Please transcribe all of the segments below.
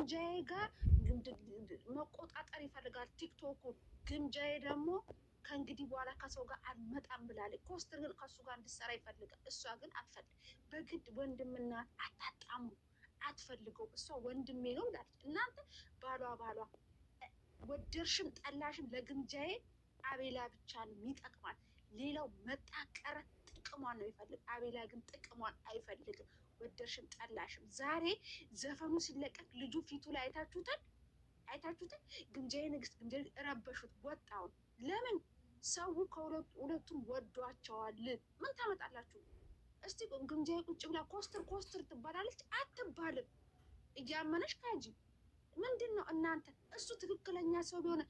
ግምጃዬ ጋር መቆጣጠር ይፈልጋል ቲክቶኩ። ግምጃዬ ደግሞ ከእንግዲህ በኋላ ከሰው ጋር አልመጣም ብላለች። ኮስተር ግን ከሱ ጋር እንድትሰራ ይፈልጋል። እሷ ግን አትፈልግ። በግድ ወንድምና አታጣሙ አትፈልገው። እሷ ወንድሜ ነው ብላለች። እናንተ ባሏ ወደርሽም ጠላሽም ለግምጃዬ አቤላ ብቻ ነው የሚጠቅማል። ሌላው መጣቀረ ጥቅሟን ነው ይፈልግ። አቤላ ግን ጥቅሟን አይፈልግም። ወደርሽም ጠላሽም ዛሬ ዘፈኑ ሲለቀቅ ልጁ ፊቱ ላይ አይታችሁታል። ግምጃዬ ንግስት ግምጃዬ ረበሹት ወጣውን። ለምን ሰው ከሁለቱም ወዷቸዋል። ምን ታመጣላችሁ? እስቲ ግምጃዬ ቁጭ ብላ ኮስትር ትባላለች አትባልም? እያመነሽ ካጂ ምንድን ነው እናንተ? እሱ ትክክለኛ ሰው ቢሆን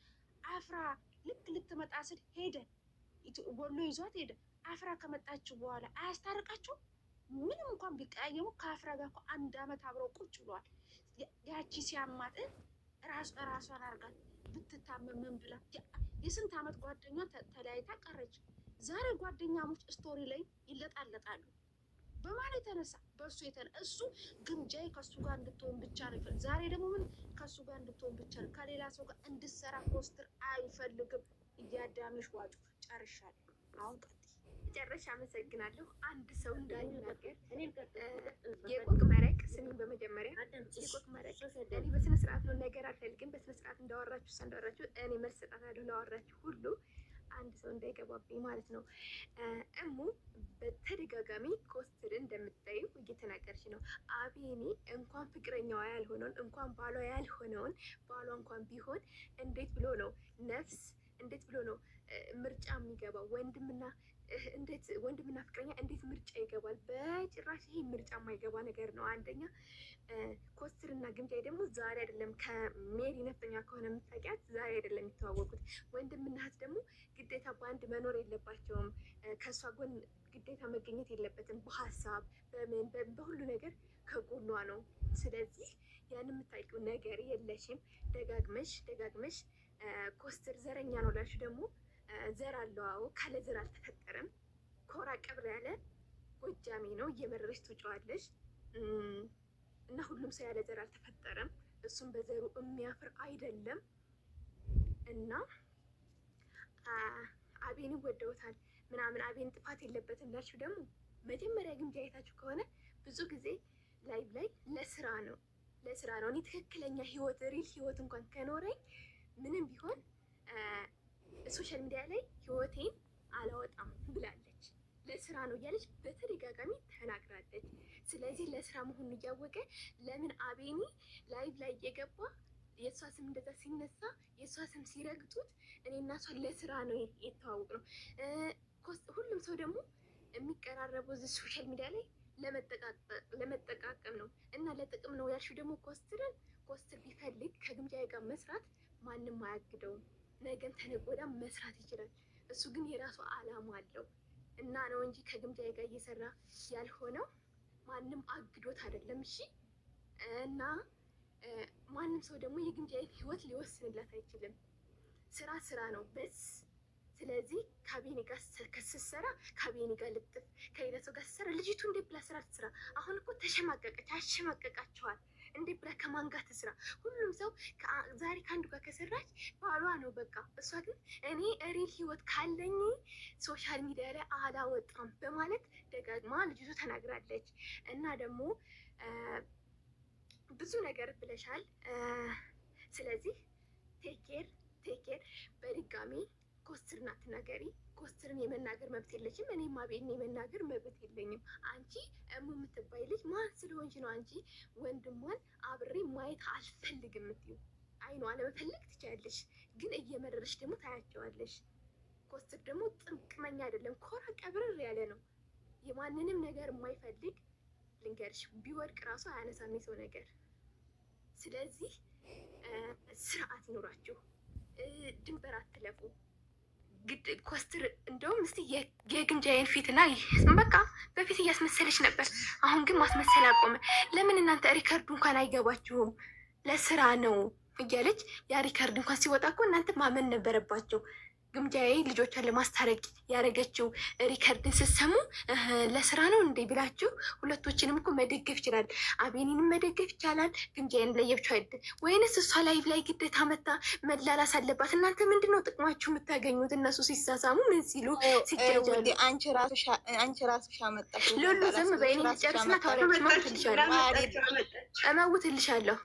አፍራ ልክ ልትመጣ ስል ሄደ ወሎ ይዟት ሄደ። አፍራ ከመጣችሁ በኋላ አያስታርቃችሁ? ምንም እንኳን ቢቀያየሙ ከአፍራ ጋር እኮ 1 አመት አብረው ቁጭ ብሏል። ያቺ ሲያማት ራሷን አርጋት ብትታመም ምን ብላ የስንት አመት ጓደኛ ተለያይታ ቀረች። ዛሬ ጓደኛሞች ስቶሪ ላይ ይለጣለጣሉ። በማን የተነሳ? በእሱ እሱ ግምጃዬ ከሱ ጋር እንድትሆን ብቻ ነው። ዛሬ ደግሞ ምን ከሱ ጋር እንድትሆን ብቻ ነው። ከሌላ ሰው ጋር እንድትሰራ ኮስትር አይፈልግም። እያዳመሽ ዋጩ። ጨርሻለሁ። አሁን ጨረሻ። አመሰግናለሁ። አንድ ሰው እንዳይናገር የቆቅ መረቅ ስሚኝ። በመጀመሪያ የቆቅ መረቅ እኔ በስነ ስርዓት ነው ነገር አልፈልግም። በስነ ስርዓት እንዳወራችሁ እኔ መልስ እሰጣለሁ ላወራችሁ ሁሉ። አንድ ሰው እንዳይገባብኝ ማለት ነው። እሙ በተደጋጋሚ ኮስትርን እንደምታዩ እየተናገርች ነው። አቤኔ እንኳን ፍቅረኛዋ ያልሆነውን እንኳን ባሏ ያልሆነውን ባሏ እንኳን ቢሆን እንዴት ብሎ ነው ነፍስ እንዴት ብሎ ነው ምርጫ የሚገባው? ወንድምና ፍቅረኛ እንዴት ምርጫ ይገባል? በጭራሽ ይሄ ምርጫ የማይገባ ነገር ነው። አንደኛ ኮስትርና ግምጃዬ ደግሞ ዛሬ አይደለም ከሜሪ ነፍጠኛ ከሆነ የምታውቂያት ዛሬ አይደለም የሚተዋወቁት። ወንድምና እህት ደግሞ ግዴታ በአንድ መኖር የለባቸውም። ከእሷ ጎን ግዴታ መገኘት የለበትም። በሀሳብ በሁሉ ነገር ከጎኗ ነው። ስለዚህ ያን የምታውቂው ነገር የለሽም። ደጋግመሽ ኮስትር ዘረኛ ነው ላልሽ ደግሞ ዘር አለው። አዎ ካለ ዘር አልተፈጠረም። ኮራ ቀብር ያለ ጎጃሜ ነው። እየመረረች ትውጫዋለሽ። እና ሁሉም ሰው ያለ ዘር አልተፈጠረም። እሱም በዘሩ የሚያፍር አይደለም። እና አቤን ወደውታል ምናምን አቤን ጥፋት የለበትም ላልሽው ደግሞ መጀመሪያ ግምጃ አይታችሁ ከሆነ ብዙ ጊዜ ላይቭ ላይ ለስራ ነው። እኔ ትክክለኛ ህይወት ሪል ህይወት እንኳን ከኖረኝ ምንም ቢሆን ሶሻል ሚዲያ ላይ ህይወቴን አላወጣም ብላለች። ለስራ ነው እያለች በተደጋጋሚ ተናግራለች። ስለዚህ ለስራ መሆኑን እያወቀ ለምን አቤኒ ላይቭ ላይ እየገባ የእሷ ስም እንደዛ ሲነሳ የእሷ ስም ሲረግጡት እኔ እና እሷ ለስራ ነው የተዋወቅ ነው። ሁሉም ሰው ደግሞ የሚቀራረበው እዚህ ሶሻል ሚዲያ ላይ ለመጠቃቀም ነው እና ለጥቅም ነው ያልሽው ደግሞ ኮስትር ቢፈልግ ከግምጃዬ ጋር መስራት ማንም አያግደውም። ነገን ተነገ ወዲያ መስራት ይችላል። እሱ ግን የራሱ አላማ አለው እና ነው እንጂ ከግምጃዬ ጋር እየሰራ ያልሆነው ማንም አግዶት አይደለም። እሺ እና ማንም ሰው ደግሞ የግምጃዬን ህይወት ሊወስንላት አይችልም። ስራ ነው በስ። ስለዚህ ከአቤኔ ጋር ስትሰራ ከአቤኔ ጋር ልጥፍ፣ ከሌላ ሰው ጋር ስትሰራ ልጅቱ እንዴት ብላ ስራ ትስራ? አሁን እኮ ተሸማቀቀች። አሸማቀቃቸዋል። እንዴት ብላ ከማን ጋር ትስራ? ሁሉም ሰው ዛሬ ከአንዱ ጋር ከሰራች ባሏ ነው በቃ። እሷ ግን እኔ ሪል ህይወት ካለኝ ሶሻል ሚዲያ ላይ አላወጣም በማለት ደጋግማ ልጅቱ ተናግራለች። እና ደግሞ ብዙ ነገር ብለሻል። ስለዚህ ቴኬር በድጋሚ ኮስትርን አትናገሪ። ኮስትርን የመናገር መብት የለችም። እኔም አቤልን የመናገር መብት የለኝም። አንቺ እሙ የምትባይ ልጅ ማን ስለሆንሽ ነው አንቺ ወንድሟን አብሬ ማየት አልፈልግም የምትይው? አይኗ አለመፈለግ ትችያለሽ፣ ግን እየመረረሽ ደግሞ ታያቸዋለሽ። ኮስትር ደግሞ ጥምቅመኛ አይደለም፣ ኮራ ቀብርር ያለ ነው። የማንንም ነገር የማይፈልግ ልንገርሽ፣ ቢወድቅ ራሱ አያነሳም የሰው ነገር። ስለዚህ ስርዓት ይኖራችሁ፣ ድንበር አትለፉ። ኮስትር እንደውም እስቲ የግምጃዬን ፊትና በቃ በፊት እያስመሰለች ነበር። አሁን ግን ማስመሰል አቆመ። ለምን እናንተ ሪከርዱ እንኳን አይገባችሁም? ለስራ ነው እያለች ያ ሪከርድ እንኳን ሲወጣ እኮ እናንተ ማመን ነበረባቸው። ግምጃዬ ልጆቿን ለማስታረቅ ያደረገችው ሪከርድን ስትሰሙ ለስራ ነው እንዴ ብላችሁ ሁለቶችንም እኮ መደገፍ ይችላል። አቤኒንም መደገፍ ይቻላል። ግምጃዬን ለየብቻ ወይንስ እሷ ላይቭ ላይ ግዴታ መታ መላላስ አለባት? እናንተ ምንድን ነው ጥቅማችሁ የምታገኙት? እነሱ ሲሳሳሙ ምን ሲሉ ሲጃጃሉ አንቺ ራስሽ አመጣሽ። ሉሉ ዝም በይኔ ልጨርስና ታወሪያለሽ። እመውትልሻለሁ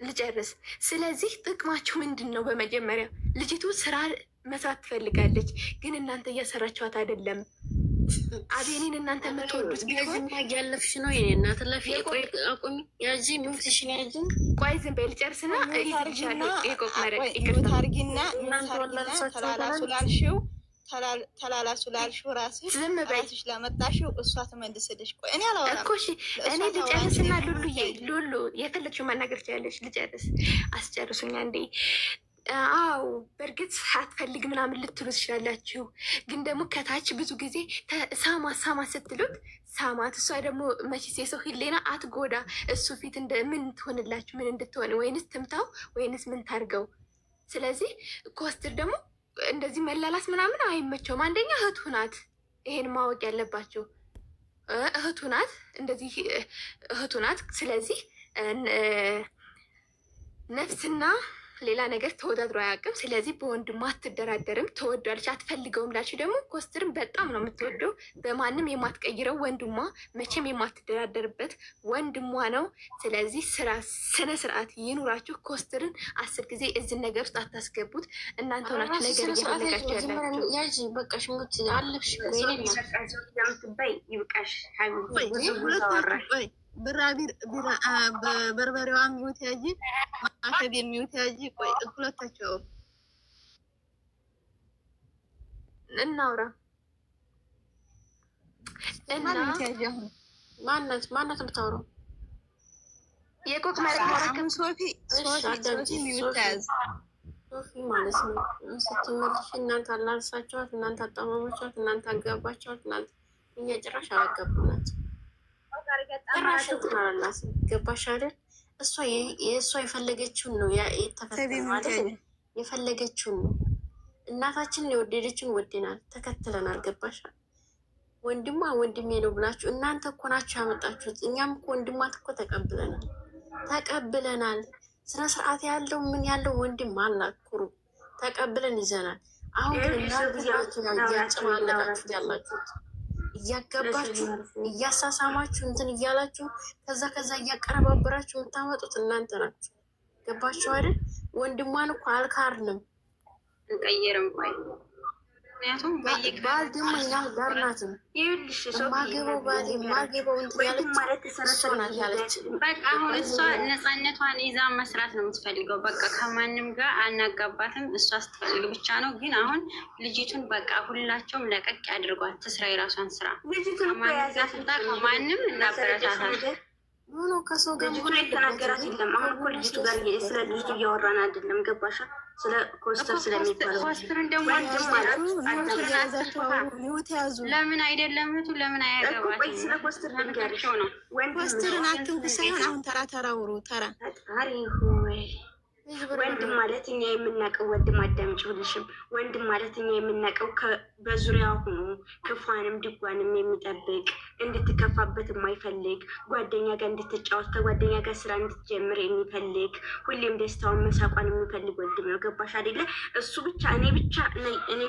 ልጨርስ። ስለዚህ ጥቅማችሁ ምንድን ነው? በመጀመሪያ ልጅቱ ስራ መስራት ትፈልጋለች፣ ግን እናንተ እያሰራችኋት አይደለም። አቤኔን እናንተ የምትወዱት ቢሆን እያለፍሽ ነው የኔ እናት። ለፊ ቆይ አቁሚ፣ ያጂ ሙፍትሽን ያጂ። ቆይ ዝም በይ ልጨርስና ይዝልሻለሁ። የቆቅ መረቅ ታርጊና ተላላሱ ላልሽው ራስሽ ዝም በይ ላመጣሽው እሷ ትመልስልሽ። ቆይ እኔ አላወራም እኮ እሺ። እኔ ልጨርስና ሉሉ የፈለግሽው መናገር ትችያለሽ። ልጨርስ፣ አስጨርሱኛ እንዴ። አው በእርግጥ አትፈልግ ምናምን ልትሉ ትችላላችሁ፣ ግን ደግሞ ከታች ብዙ ጊዜ ሳማ ስትሉት ሳማት። እሷ ደግሞ መቼስ የሰው ሂሌና አትጎዳ። እሱ ፊት ምን ትሆንላችሁ? ምን እንድትሆን? ወይንስ ትምታው ወይንስ ምን ታርገው? ስለዚህ ኮስትር ደግሞ እንደዚህ መላላስ ምናምን አይመቸውም። አንደኛ እህቱ ናት፣ ይሄን ማወቅ ያለባቸው እህቱ ናት። እንደዚህ እህቱ ናት። ስለዚህ ነፍስና ሌላ ነገር ተወዳድሮ አያውቅም። ስለዚህ በወንድሟ አትደራደርም። ተወዷለች፣ አትፈልገውም ላልሽ ደግሞ ኮስትርን በጣም ነው የምትወደው። በማንም የማትቀይረው ወንድሟ፣ መቼም የማትደራደርበት ወንድሟ ነው። ስለዚህ ስነ ስርዓት ይኑራችሁ። ኮስትርን 10 ጊዜ እዚህ ነገር ውስጥ አታስገቡት። እናንተ ሆናችሁ ነገር እየፈለጋችሁ ያላችሁ ያዥ። በቃሽ ሙት አለፍሽ ይብቃሽ። በርበሬዋ የሚውት ያጂ ማከብ የሚውት ያጂ። ቆይ ሁለታቸው እናውራ እና ማናት የምታወራው? የቆቅ መረቅ ማረክም ሶፊ የሚውት ያዝ ሶፊ ማለት ነው። ስትመልሽ እናንተ አላልሳቸዋት፣ እናንተ አጣማሞቻት፣ እናንተ አጋባቸዋት። እናንተ እኛ ጭራሽ አላገባናት። ጭራሽ ትናላላስ ገባሽ አይደል? እሷ የፈለገችውን ነው የተከተለ ማለት ነው። የፈለገችውን ነው። እናታችንን የወደደችን ወደናል፣ ተከትለናል። ገባሽ? ወንድሟ ወንድሜ ነው ብላችሁ እናንተ እኮ ናችሁ ያመጣችሁት። እኛም እኮ ወንድሟት እኮ ተቀብለናል። ስነ ስርዓት ያለው ምን ያለው ወንድም አላኩሩ ተቀብለን ይዘናል። አሁን ግን እናንተ እያጨማለቃችሁት ያላችሁት እያገባችሁ እያሳሳማችሁ እንትን እያላችሁ ከዛ እያቀረባበራችሁ የምታመጡት እናንተ ናችሁ። ገባችሁ አይደል? ወንድሟን እኮ አልካርንም እንቀይርም። ቆይ ምክንያቱም ባል ደግሞ እኛ ጋር ናት። ማገበው ባል ማገበው እንትን ያለች እሷ ናት ያለች። በቃ አሁን እሷ ነፃነቷን ይዛ መስራት ነው የምትፈልገው። በቃ ከማንም ጋር አናጋባትም፣ እሷ ስትፈልግ ብቻ ነው። ግን አሁን ልጅቱን በቃ ሁላቸውም ለቀቅ ያድርጓት፣ ትስራ የራሷን ስራ። ከማንም ጋር ስልጣ ከማንም እናበረታታል። ሆኖ ከሰው ጋር ልጅቱ የተናገራት የለም። አሁን እኮ ልጅቱ ጋር ስለ ልጅቱ እያወራን አይደለም። ገባሻ? ስለ ኮስተር ስለሚባለው ኮስተርን ደግሞ ለምን አይደለም እህቱ ለምን አያገባትም? ስለ ኮስተር ልንገርሽው ነው። ኮስተርን አትንኩ ሳይሆን አሁን ተራ ውሩ ተራ ወንድም ማለት እኛ የምናውቀው ወንድም አዳምጪ ሁልሽም ወንድም ማለት እኛ የምናውቀው በዙሪያ ሆኖ ክፏንም ድጓንም የሚጠብቅ እንድትከፋበት የማይፈልግ ጓደኛ ጋር እንድትጫወት ከጓደኛ ጋር ስራ እንድትጀምር የሚፈልግ ሁሌም ደስታውን መሳቋን የሚፈልግ ወንድም ነው። ገባሽ አይደለ? እሱ ብቻ እኔ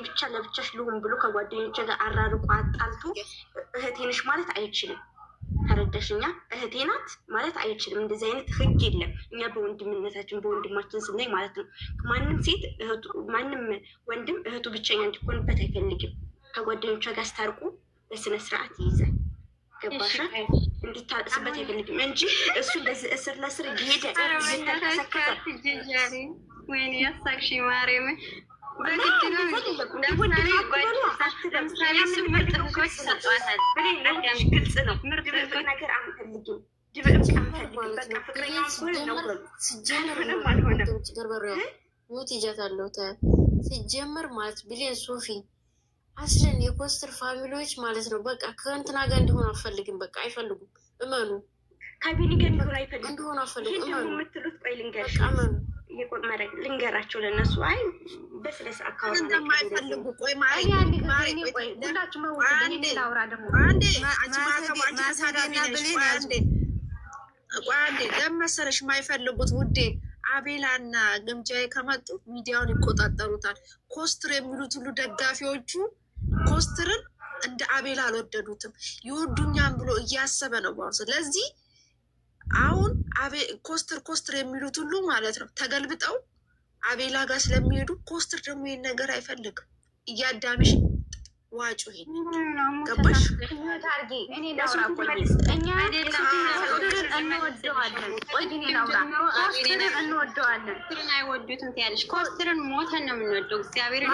ብቻ ለብቻሽ ልሁን ብሎ ከጓደኞች ጋር አራርቆ አጣልቶ እህቴ ነሽ ማለት አይችልም። ተረዳሽኛ? እህቴ ናት ማለት አይችልም። እንደዚህ አይነት ህግ የለም። እኛ በወንድምነታችን በወንድማችን ስናይ ማለት ነው። ማንም ሴት ማንም ወንድም እህቱ ብቸኛ እንዲኮንበት አይፈልግም። ከጓደኞቿ ጋር ስታርቁ በስነ ስርዓት ይይዛል። ገባሻ? እንድታጥስበት አይፈልግም እንጂ እሱ እንደዚህ እስር ለስር እየሄደ ወይኔ ያሳቅሽ ማርያም በግድ ነው። ለምሳሌ ምርጥ ልጆች ይሰጧታል። ግልጽ ነው። ምርጥ ነገር አንፈልግም። ድብቅ አንፈልግም። በቃ ፍቅረኛ ሲጀመር ማለት ብሌን ሶፊ አስለን የኮስተር ፋሚሊዎች ማለት ነው። በቃ ከእንትና ጋር እንዲሆን አልፈልግም። በቃ አይፈልጉም። እመኑ። ከቢኒ ጋር እንዲሆን አይፈልጉም። እንዲሆን አልፈልጉም። እመኑ የምትሉት ቆይ ልንገርሽ። እመኑ እየቆመረ ልንገራቸው ለነሱ። አይ በስለስ አካባቢ እንደማይፈልጉ ቆይ ማይ ሁላችሁ መውጣት እኔ ላውራ ደግሞ አንዴ አንዴ ለመሰለሽ የማይፈልጉት ውዴ አቤላና ግምጃዬ ከመጡ ሚዲያውን ይቆጣጠሩታል። ኮስትር የሚሉት ሁሉ ደጋፊዎቹ ኮስትርን እንደ አቤላ አልወደዱትም። ይወዱኛም ብሎ እያሰበ ነው ባው። ስለዚህ አሁን ኮስትር የሚሉት ሁሉ ማለት ነው ተገልብጠው አቤላ ጋር ስለሚሄዱ ኮስትር ደግሞ ይህን ነገር አይፈልግም። እያዳምሽ ዋጩ ይሄ ገባሽ? እኔ ላውራ እኛ ኮስትርን እንወደዋለን። ኮስትርን እንወደዋለን። ኮስትርን አይወዱትም ትያለሽ። ኮስትርን ሞተን ነው የምንወደው። እግዚአብሔር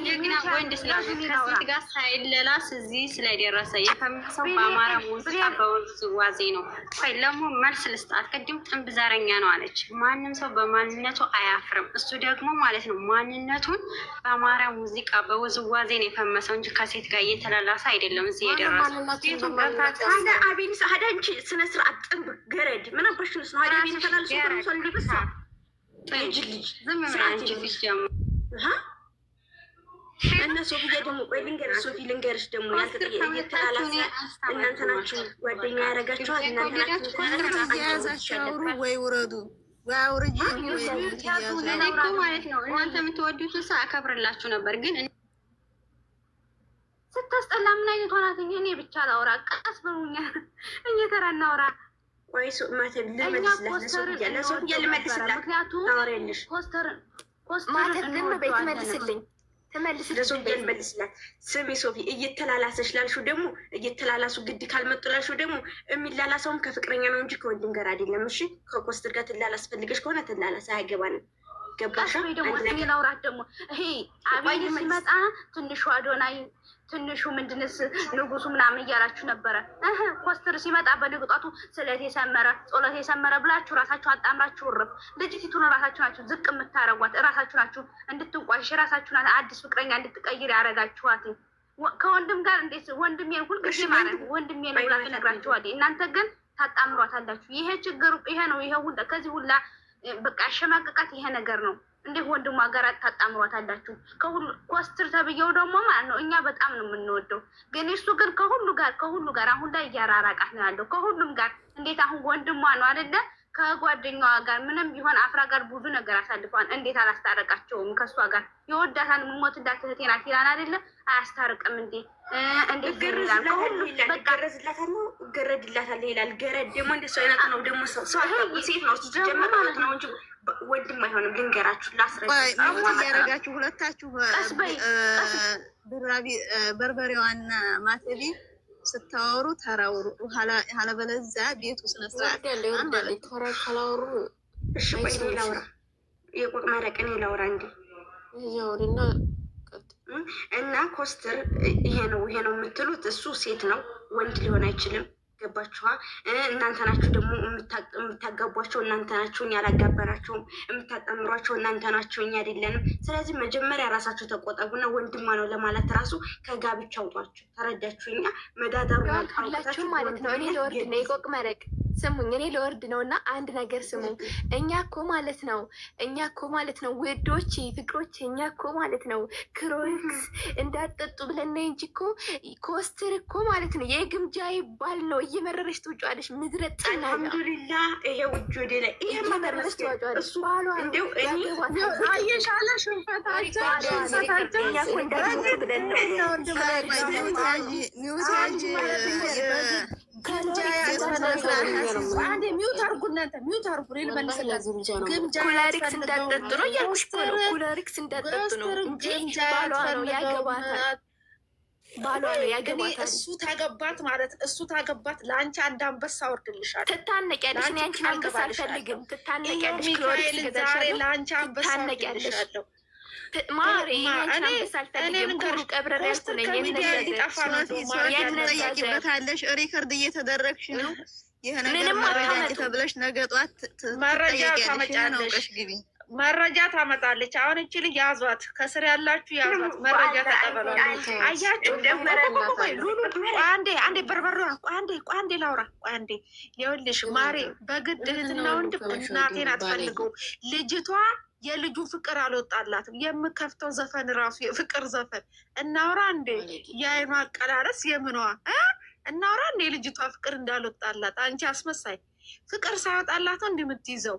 ጀግና ወንድ ስላለ ከሴት ጋር ሳይለላስ እዚህ ስለደረሰ የፈመሰው በአማራ ሙዚቃ በውዝዋዜ ነው። ቆይ ለሞ መልስ ልስጣት። ቅድም ጥንብ ዘረኛ ነው አለች። ማንም ሰው በማንነቱ አያፍርም። እሱ ደግሞ ማለት ነው ማንነቱን በአማራ ሙዚቃ በውዝዋዜ ነው የፈመሰው እንጂ ከሴት ጋር እየተላላሰ አይደለም እዚህ የደረሰው። አቤል ሀዳንቺ ስነ ስርዓት ጥንብ ገረድ ምን አባሽንስ ነው ሀዳቤን ተላልሶ ተምሷል። ሊብሳ ልጅ ዝም ብላንቺ ሲጀምር እና ሶፊ ደግሞ ቆይ ልንገርሽ፣ ሶፊ ልንገርሽ ደግሞ እየተላላሰ እናንተ ናችሁ ጓደኛ ያደረጋችኋል። እናንተ ናችሁ ያዛችሁ ወይ ውረዱ ዋውርጂ ማለት ነው። እናንተ የምትወዱትን ሰው አከብርላችሁ ነበር፣ ግን ስታስጠላ ምን አይነት ሆናት? እኔ ብቻ ላውራ፣ ቀስ በሉኛ እየተራ እናውራ። ቆይ ማተብ ልመልስላት፣ ምክንያቱም ኮስተር ግን በቤት መልስልኝ ለሶፊያን መልስላት። ስሚ ሶፊ እየተላላሰች ላልሽው ደግሞ እየተላላሱ ግድ ካልመጡ ላልሽው ደግሞ የሚላላሰውም ከፍቅረኛ ነው እንጂ ከወንድም ጋር አይደለም። እሺ ከኮስትር ጋር ትላላስ ፈልገሽ ከሆነ ትላላስ፣ አያገባንም። ገባሽ? ደግሞ ላውራት ደግሞ ይሄ አቤል ሲመጣ ትንሹ አዶናይ ትንሹ ምንድንስ ንጉሱ ምናምን እያላችሁ ነበረ። ኮስትር ሲመጣ በንግጧቱ ስለት የሰመረ ጸሎት የሰመረ ብላችሁ ራሳችሁ አጣምራችሁ እርፍ። ልጅቲቱን ራሳችሁ ናችሁ ዝቅ የምታረጓት፣ ራሳችሁ ናችሁ እንድትንቋሽ፣ ራሳችሁ አዲስ ፍቅረኛ እንድትቀይር ያደረጋችኋት። ከወንድም ጋር እንዴት ወንድሜን ሁልጊዜ ማለት ወንድሜ ነው ብላ ትነግራችኋል። እናንተ ግን ታጣምሯታላችሁ። ይሄ ችግሩ ይሄ ነው። ይሄ ሁላ ከዚህ ሁላ በቃ አሸማቀቃት ይሄ ነገር ነው። እንዴት ወንድሟ ጋር ታጣምሯታላችሁ? ከሁሉ ኮስትር ተብዬው ደግሞ ማለት ነው እኛ በጣም ነው የምንወደው፣ ግን እሱ ግን ከሁሉ ጋር አሁን ላይ እያራራቃት ነው ያለው ከሁሉም ጋር። እንዴት አሁን ወንድሟ ነው አይደለ? ከጓደኛዋ ጋር ምንም ቢሆን አፍራ ጋር ብዙ ነገር አሳልፈዋል። እንዴት አላስታረቃቸውም? ከእሷ ጋር የወዳታን ሞት እንዳትህቴ ናት ይላል አይደለ? አያስታርቅም እንዴ? እንዴት ገረድላታል ይላል። ገረድ ደግሞ እንደሱ አይነት ነው ደግሞ ሰው ሴት ነው ሲጀመር ማለት ነው እንጂ ወንድም አይሆንም። ልንገራችሁ ያረጋችሁ ሁለታችሁ በርበሬዋና ማተቤ ስታወሩ ተራውሩ፣ ኋላ ቤቱ ስነስርዓት ካላወሩ እሺ። ቆይ እኔ ላውራ፣ የቆቅ መረቅን ላውራ እንዴ እና ኮስትር ይሄ ነው የምትሉት እሱ ሴት ነው፣ ወንድ ሊሆን አይችልም። ገባችኋ? እናንተ ናችሁ ደግሞ የምታጋቧቸው፣ እናንተ ናችሁ፣ እኛ አላጋበራቸውም። የምታጣምሯቸው እናንተ ናችሁ፣ እኛ አይደለንም። ስለዚህ መጀመሪያ ራሳችሁ ተቆጠቡና ወንድሟ ነው ለማለት ራሱ ከጋብቻ አውጧችሁ። ተረዳችሁ? እኛ መዳዳሩ ሁላችሁ ማለት ነው። እኔ ለወርድ ነው የቆቅ መረቅ ስሙኝ፣ እኔ ለወርድ ነው እና አንድ ነገር ስሙ። እኛ እኮ ማለት ነው ውዶች ፍቅሮች፣ እኛ እኮ ማለት ነው ክሮክስ እንዳጠጡ ብለን ነው እንጂ እኮ ኮስትር እኮ ማለት ነው የግምጃ ይባል ነው። እየመረረች ትውጫዋለሽ ምድረጥ። አልሐምዱሊላህ ይሄ ውጭ ወደ ላይ ይሄ መመረስ ትውጫዋለሽ። ባሏ እንደው እኔ አየሻለ ሽንፈታቸው እኛ እኮ እንዳትሞት ብለን ነው ሚውት አርጉ እናንተ ሚውት አርጉ። ኩላሪክስ እንዳጠጡ ነው እያልኩሽ እኮ ነው። ኩላሪክስ እንዳጠጡ ነው እንጂ ባሏ ነው ያገባታል። ባሏ ነው ያገባታል። እሱ ታገባት ለአንቺ አንድ አንበሳ ወርድልሻል። ትታነቂያለሽ። እኔ አንቺን አንበሳ አልፈልግም። ትታነቂያለሽ። ዛሬ ለአንቺ አንበሳ ወርድልሻለሁ። ማሪ አንበሳ አልፈልግም። ኩሩ ቀብረር ያልኩነኝ የነጠያቂበታለሽ ሪከርድ እየተደረግሽ ነው። ይህን ነገር ተብለሽ ነገ ጧት መረጃ ታመጫለሽ። ግቢ መረጃ ታመጣለች። አሁን እቺ ልጅ ያዟት፣ ከስር ያላችሁ ያዟት፣ መረጃ ተቀበሉ። አያችሁ አንዴ በርበሬ አንዴ ላውራ አንዴ። ይኸውልሽ ማሬ በግድ እህትና ወንድም እናቴን አትፈልገው። ልጅቷ የልጁ ፍቅር አልወጣላትም። የምከፍተው ዘፈን ራሱ የፍቅር ዘፈን እናውራ እንዴ። የአይኗ አቀላረስ የምኗ እናውራ እንዴ። ልጅቷ ፍቅር እንዳልወጣላት አንቺ አስመሳይ። ፍቅር ሳይወጣላት እንደምትይዘው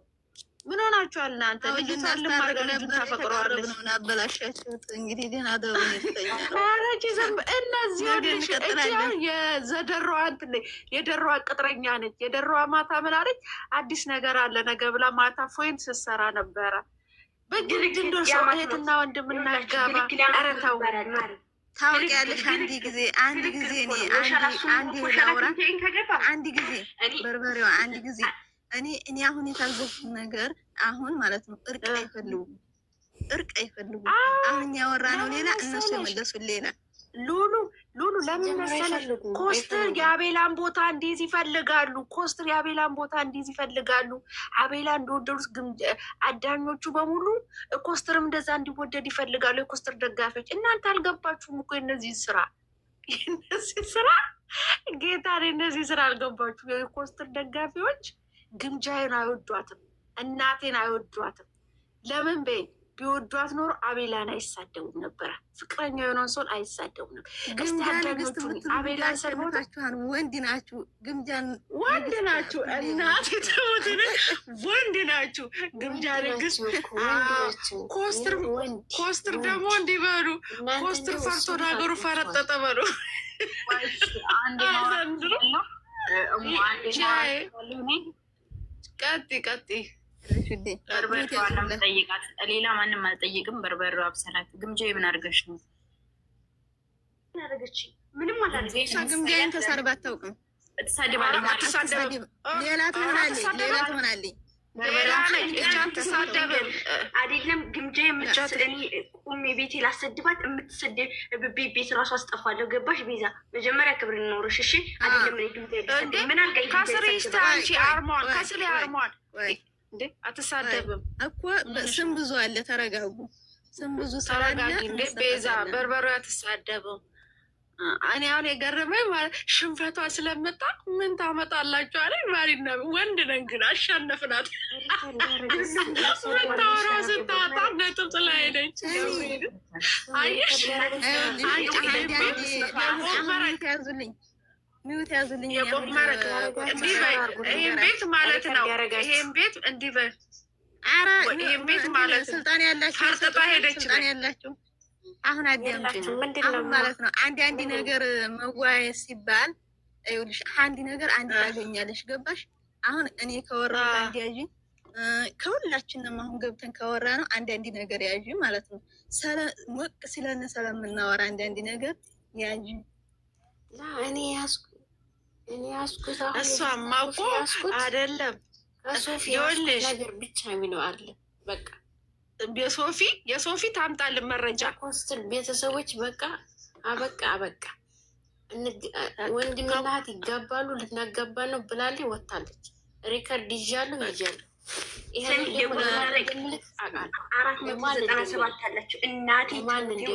ምን ሆናችኋል እናንተ? ልጅቷን ልማርገ ልጁን ታፈቅረዋለች። አበላሻችሁት። እንግዲህ ደህና ደሩ ረጅ ዘንብ እነዚህ ወልሽ የዘደረዋ እንትን የደረዋ ቅጥረኛ ነች። የደረዋ ማታ ምን አለች? አዲስ ነገር አለ ነገ ብላ ማታ ፎይን ስትሰራ ነበረ። በግድ እንደ ሰው እህትና ወንድም እናጋባ። ኧረ ተው ታውቂያለሽ። አንድ ጊዜ አንድ ላውራ አንድ ጊዜ በርበሬዋ አንድ ጊዜ እኔ አሁን የታዘብኩት ነገር አሁን ማለት ነው እርቅ አይፈልጉም። አሁን ያወራ ነው ሌላ፣ እነሱ የመለሱን ሌላ። ሉሉ ለምን መሰለሽ ኮስትር የአቤላን ቦታ እንዲይዝ ይፈልጋሉ። ኮስትር የአቤላን ቦታ እንዲይዝ ይፈልጋሉ። አቤላ እንደወደዱት አዳኞቹ በሙሉ ኮስትርም እንደዛ እንዲወደድ ይፈልጋሉ። የኮስትር ደጋፊዎች እናንተ አልገባችሁም እኮ የነዚህ ስራ ጌታ እነዚህ ስራ አልገባችሁም። የኮስትር ደጋፊዎች ግምጃዬን አይወዷትም፣ እናቴን አይወዷትም። ለምን በይ ቢወዷት ኖሮ አቤላን አይሳደቡም ነበረ። ፍቅረኛ የሆነውን ሰው አይሳደቡም ነበር። እስቲ አዳኞቹ አቤላን ሰድቦታችኋል። ወንድ ናችሁ፣ ግምጃን ወንድ ናችሁ፣ እናቴ ትሙትን ወንድ ናችሁ። ግምጃ ንግስት ኮስትር ደግሞ እንዲበሉ ኮስትር ፈርቶ ሀገሩ ፈረጠጠ በሉ። ቀጥ ጠይቃት። ሌላ ማንም አልጠይቅም። በርበሬው አብሰላት። ግምጃ ምን አድርገሽ ነው? ምንም አላደረገች። ግምጃዬን ተሳድባ አታውቅም። ትሳደባለች። ሌላ ትሆናለች። አይደለም ግምጃ የምቻት እኔ ቁሜ ቤቴ ላሰድባት የምትሰደብ ቤት ራሱ አስጠፋለሁ። ገባሽ ቤዛ? መጀመሪያ ክብር እንኖርሽ እሺ። አይደለም ምን አልገኝ ከስር ይስታንቺ አርሟል፣ ከስር አርሟል እንዴ አትሳደብም እኮ ስም ብዙ አለ። ተረጋጉ። ስም ብዙ ስላለ እንዴ ቤዛ በርበሬ አትሳደብም። እኔ አሁን የገረመኝ ማለት ሽንፈቷ ስለመጣ ምን ታመጣላችሁ አለ። ማሪና ወንድ ነን ግን አሻነፍናት። ምታወራ ስታጣ ነጥብ ጥላሄደች። አየሽ ያዙልኝ ሚውት ያዙልኝ። ይህን ቤት ማለት ነው። ይህን ቤት እንዲህ በል። ይህን ቤት ማለት ስልጣን ያላችሁ ፈርጥጣ ሄደች። ስልጣን ያላችሁ አሁን አዳምጪኝ። አሁን ማለት ነው አንድ ነገር መወያየት ሲባል ይኸውልሽ፣ አንድ ነገር አንድ ታገኛለሽ። ገባሽ? አሁን እኔ ከወራ አንድ ያዥ ከሁላችንም አሁን ገብተን ካወራ ነው አንዳንድ ነገር ያዥ ማለት ነው። ሞቅ ሲለን ስለምናወራ አንዳንድ ነገር ያዥ እኔ ያስኩት እሷማ እኮ አይደለም ይኸውልሽ ነገር ብቻ የሚለው አለ። በቃ የሶፊ ታምጣልን መረጃ ኮስትል ቤተሰቦች በቃ አበቃ ወንድምና እህት ይጋባሉ፣ ልትናጋባ ነው ብላለች። ወታለች። ሪከርድ ይዣለሁ። $497 አላቸው። እናቴ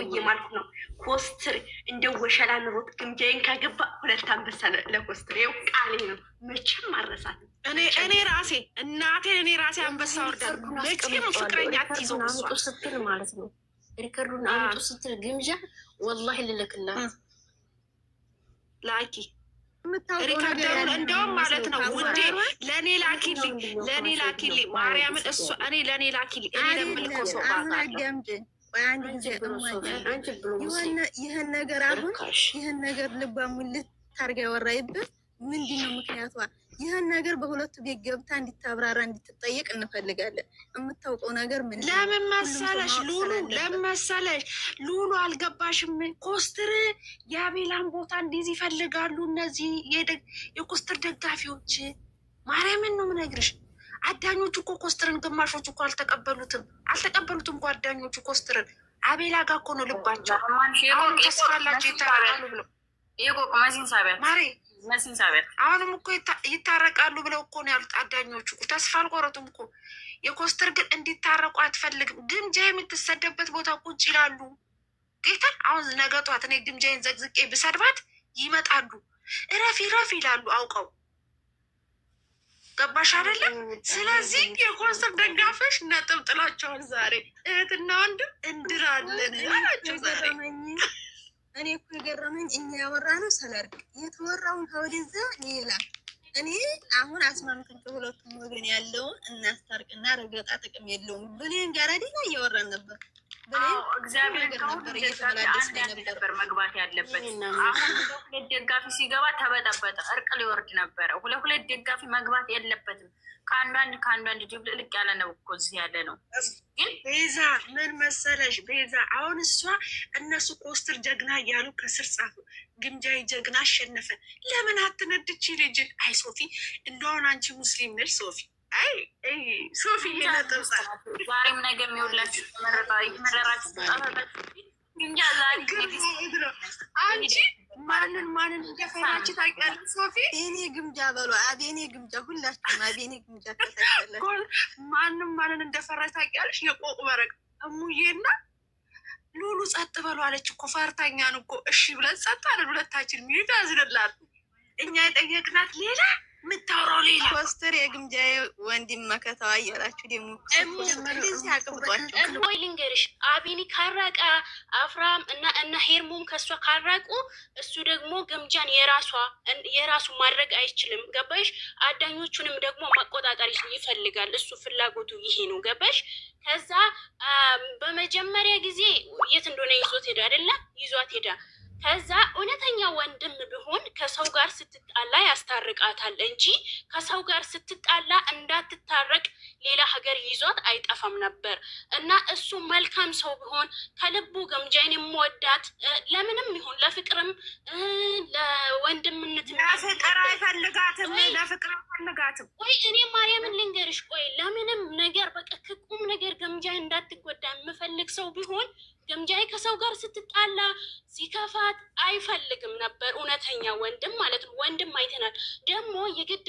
እየማልኩ ነው። ኮስትር እንደው ወሸላ ኑሮት ግምጃዬን ካገባ 2 አንበሳ ለኮስትር። ይኸው ቃሌ ነው፣ መቼም አልረሳትም። እኔ ራሴ እናቴን አንበሳ ወርዳለሁ። መቼም ፍቅረኛ አትይዘው ስትል ማለት ነው። ሪከርዱን አምጡ ስትል ግምጃ ወላሂ ልልክላት ላኪ ሪከርደሩን እንደውም ማለት ነው ውዴ ለእኔ ላኪልኝ ማርያምን። እሱ እኔ ለእኔ ላኪልኝ። እኔ ለምልከው ሰው ይህን ነገር አሁን ይህን ነገር ልባ ሙልት ታርጋ ያወራይበት ምንድን ነው ምክንያቷ? ይህን ነገር በሁለቱ ቤት ገብታ እንዲታብራራ እንድትጠየቅ እንፈልጋለን። የምታውቀው ነገር ምን ለምን መሰለሽ ሉሉ አልገባሽም? ኮስትር የአቤላን ቦታ እንዲህ ይፈልጋሉ እነዚህ የኮስትር ደጋፊዎች። ማርያምን ነው የምነግርሽ። አዳኞቹ እኮ ኮስትርን ግማሾቹ እኮ አልተቀበሉትም እኮ አዳኞቹ ኮስትርን። አቤላ ጋር እኮ ነው ልባቸው። አሁን ተስፋ አላቸው ይተራሉ ብለው ማሬ መስን ሳቢያት አሁንም እኮ ይታረቃሉ ብለው እኮ ነው ያሉት አዳኞቹ። ተስፋ አልቆረጡም እኮ። የኮስተር ግን እንዲታረቁ አትፈልግም። ግምጃ የምትሰደበት ቦታ ቁጭ ይላሉ። ጌታ አሁን ነገ ጧት እኔ ግምጃዬን ዘግዝቄ ብሰድባት ይመጣሉ። እረፊ ረፊ ይላሉ አውቀው። ገባሽ አይደለም? ስለዚህ የኮስተር ደጋፊዎች ነጥብ ጥላቸዋል። ዛሬ እህትና ወንድም እንድራለን አላቸው ዛሬ። እኔ እኮ የገረመኝ እኛ ያወራ ነው ስለርቅ የተወራውን ከወደዛ ሌላ። እኔ አሁን አስማምክን ከሁለቱም ወገን ያለውን እናስታርቅና ረገጣ ጥቅም የለውም ብሌን ጋር ሌላ እያወራን ነበር። እግዚአብሔር ነበር እየተመላለስ ነበር መግባት ያለበት። አሁን ሁለት ደጋፊ ሲገባ ተበጠበጠ። እርቅ ሊወርድ ነበረ። ሁለት ደጋፊ መግባት የለበትም። ከአንዳንድ ድብልቅ ያለ ነው እኮ እዚህ ያለ ነው። ግን ቤዛ ምን መሰለሽ ቤዛ፣ አሁን እሷ እነሱ ኮስተር ጀግና እያሉ ከስር ጻፉ። ግምጃዊ ጀግና አሸነፈ። ለምን አትነድች ልጅ? አይ ሶፊ እንደሆን አንቺ ሙስሊም ነሽ ሶፊ። አይ ሶፊ እየነጠብጻ ዛሬም ነገ የሚውላችሁ መረራችሁ ተጣፈበት ግምጃ ዛሬ አንቺ ማንን እንደፈራች ታውቂያለሽ ሶፊ? አቤኔ ግምጃ በሉ። አቤኔ ግምጃ ሁላችሁም አቤኔ ግምጃ ተጠቅለለ። ማንን እንደፈራች ታውቂያለሽ? የቆቁ መረቅ እሙዬና ሉሉ ጸጥ በሉ አለች እኮ። ፈርታኛን እኮ እሺ ብለን ጸጥ አለን ሁለታችን። ሚዩት ያዝንላል። እኛ የጠየቅናት ሌላ የምታወራው ሌላ። ኮስተር የግምጃ ወንድም መከታዋ እያላችሁ ደግሞ እንደዚህ አቅብጧቸው። ወይ ልንገርሽ፣ አቢኒ ካራቃ አፍራም እና ሄርሞም ከእሷ ካራቁ እሱ ደግሞ ግምጃን የራሱ ማድረግ አይችልም። ገባሽ? አዳኞቹንም ደግሞ መቆጣጠር ይፈልጋል። እሱ ፍላጎቱ ይሄ ነው። ገባሽ? ከዛ በመጀመሪያ ጊዜ የት እንደሆነ ይዞት ሄዳ አይደለ? ይዟት ሄዳ ከዛ እውነተኛ ወንድም ቢሆን ከሰው ጋር ስትጣላ ያስታርቃታል እንጂ ከሰው ጋር ስትጣላ እንዳትታረቅ ሌላ ሀገር ይዟት አይጠፋም ነበር። እና እሱ መልካም ሰው ቢሆን ከልቡ ግምጃን የምወዳት ለምንም ይሁን ለፍቅርም ለወንድምነት ለፍቅር አይፈልጋትም። ቆይ እኔ ማርያምን ልንገርሽ፣ ቆይ ለምንም ነገር በቃ ከቁም ነገር ግምጃን እንዳትጎዳ የምፈልግ ሰው ቢሆን ግምጃይ ከሰው ጋር ስትጣላ ሲከፋት አይፈልግም ነበር። እውነተኛ ወንድም ማለት ነው። ወንድም አይተናል። ደግሞ የግድ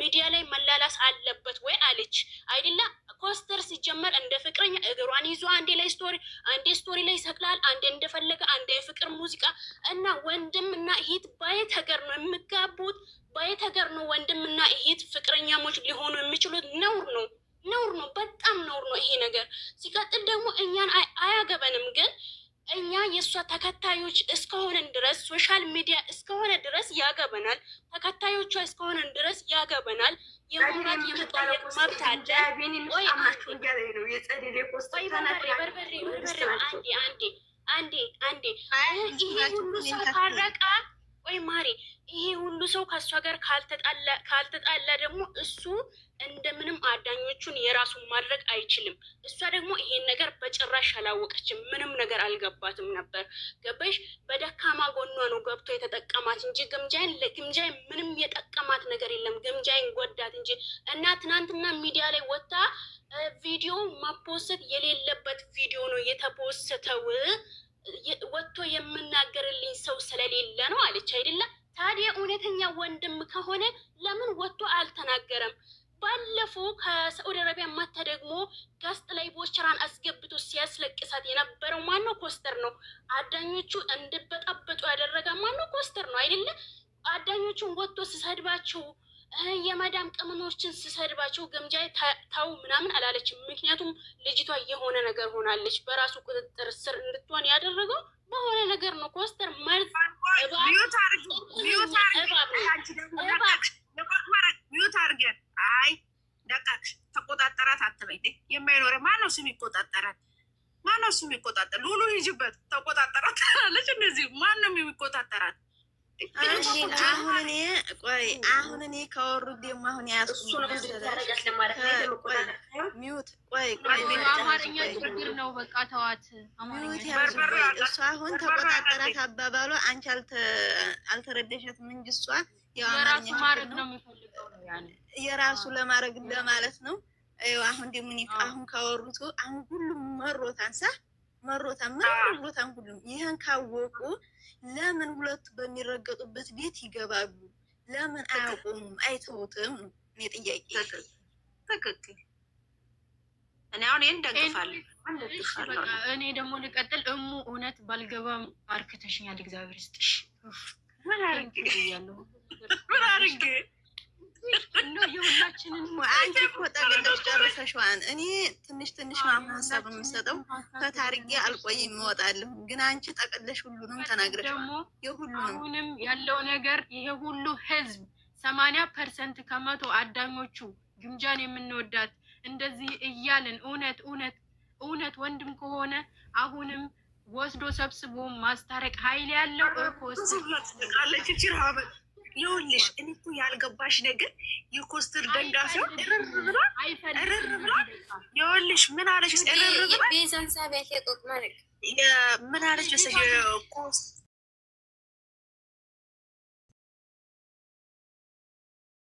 ሚዲያ ላይ መላላስ አለበት ወይ አለች አይደለ? ኮስተር ሲጀመር እንደ ፍቅረኛ እግሯን ይዞ አንዴ ስቶሪ ላይ ይሰቅላል፣ አንዴ እንደፈለገ፣ አንዴ የፍቅር ሙዚቃ እና ወንድም እና እህት ባየት ሀገር ነው የሚጋቡት። ባየት ሀገር ነው ወንድም እና እህት ፍቅረኛሞች ሊሆኑ የሚችሉት። ነውር ነው፣ በጣም ነውር ነው ይሄ ነገር። ሲቀጥል ደግሞ እኛን አያገበንም፣ ግን እኛ የእሷ ተከታዮች እስከሆነን ድረስ ሶሻል ሚዲያ እስከሆነ ድረስ ያገበናል። ተከታዮቿ እስከሆነን ድረስ ያገበናል። የመውራት የመጠየቅ መብት አለ። አንዴ ይሄ ሁሉ ሰው ካረቃ ወይ ማሪ፣ ይሄ ሁሉ ሰው ከእሷ ጋር ካልተጣላ ደግሞ እሱ እንደምንም አዳኞቹን የራሱን ማድረግ አይችልም። እሷ ደግሞ ይሄን ነገር በጭራሽ አላወቀችም። ምንም ነገር አልገባትም ነበር። ገባሽ? በደካማ ጎኗ ነው ገብቶ የተጠቀማት እንጂ ግምጃይን ምንም የጠቀማት ነገር የለም። ግምጃይን ጎዳት እንጂ እና ትናንትና ሚዲያ ላይ ወጣ ቪዲዮ ማፖሰት የሌለበት ቪዲዮ ነው የተፖሰተው። ወጥቶ የምናገርልኝ ሰው ስለሌለ ነው አለች አይደለም? ታዲያ እውነተኛ ወንድም ከሆነ ለምን ወጥቶ አልተናገረም? ባለፈው ከሳዑዲ አረቢያ ማታ ደግሞ ጋስጥ ላይ ቦቸራን አስገብቶ ሲያስለቅሳት የነበረው ማነው? ኮስተር ነው። አዳኞቹ እንድበጣበጡ ያደረገ ማነው? ኮስተር ነው አይደለ? አዳኞቹን ወጥቶ ሲሰድባቸው የመዳም ቅመሞችን ሲሰድባቸው ግምጃይ ታው ምናምን አላለችም። ምክንያቱም ልጅቷ የሆነ ነገር ሆናለች። በራሱ ቁጥጥር ስር እንድትሆን ያደረገው በሆነ ነገር ነው። ኮስተር መርዝ ሚዩት አርገን አይ ደቃቅሽ ተቆጣጠራት አትበይ። የማይኖረ ማነው ስም ይቆጣጠራት? ማነው ስም ይቆጣጠር? ሉሉ ሂጅበት ተቆጣጠራት አለች። እንደዚህ ማነው የሚቆጣጠራት? አሁን እኔ ከወሩ ደግሞ አሁን ያሱ ሚዩት አማርኛ ችግር ነው። በቃ ተዋት። እሷ አሁን ተቆጣጠራት አባባሏ አንቺ አልተረዳሻትም እንጂ እሷ የራሱ ማድረግ ነው የሚፈልገው ነው ያኔ የራሱ ለማድረግ እንደማለት ነው። አሁን ደግሞ አሁን ካወሩት አሁን ሁሉም መሮታን ሁሉም ይህን ካወቁ ለምን ሁለቱ በሚረገጡበት ቤት ይገባሉ? ለምን አያውቁም? አይተውትም? እኔ ጥያቄ ትክክል። እኔ አሁን ይህን ደግፋለሁ። እኔ ደግሞ ልቀጥል። እሙ እውነት ባልገባም አርክተሽኛል። እግዚአብሔር ይስጥሽ። ምን አርግ የሁላችንን አንቺ እኮ ጠቅልለሽ ጨርሰሽዋን። እኔ ትንሽ ሀሳብ የምሰጠው ከታርጌ አልቆይም እወጣለሁ። ግን አንቺ ጠቅልለሽ ሁሉንም ተናግረሽ የሁሉንም አሁንም ያለው ነገር ይሄ ሁሉ ህዝብ 80% ከመቶ አዳኞቹ ግምጃን የምንወዳት እንደዚህ እያልን እውነት ወንድም ከሆነ አሁንም ወስዶ ሰብስቦ ማስታረቅ ኃይል ያለው ይኸውልሽ እኔ እኮ ያልገባሽ ነገር የኮስተር ደጋፊው ይኸውልሽ ምን አለች? ምን አለች?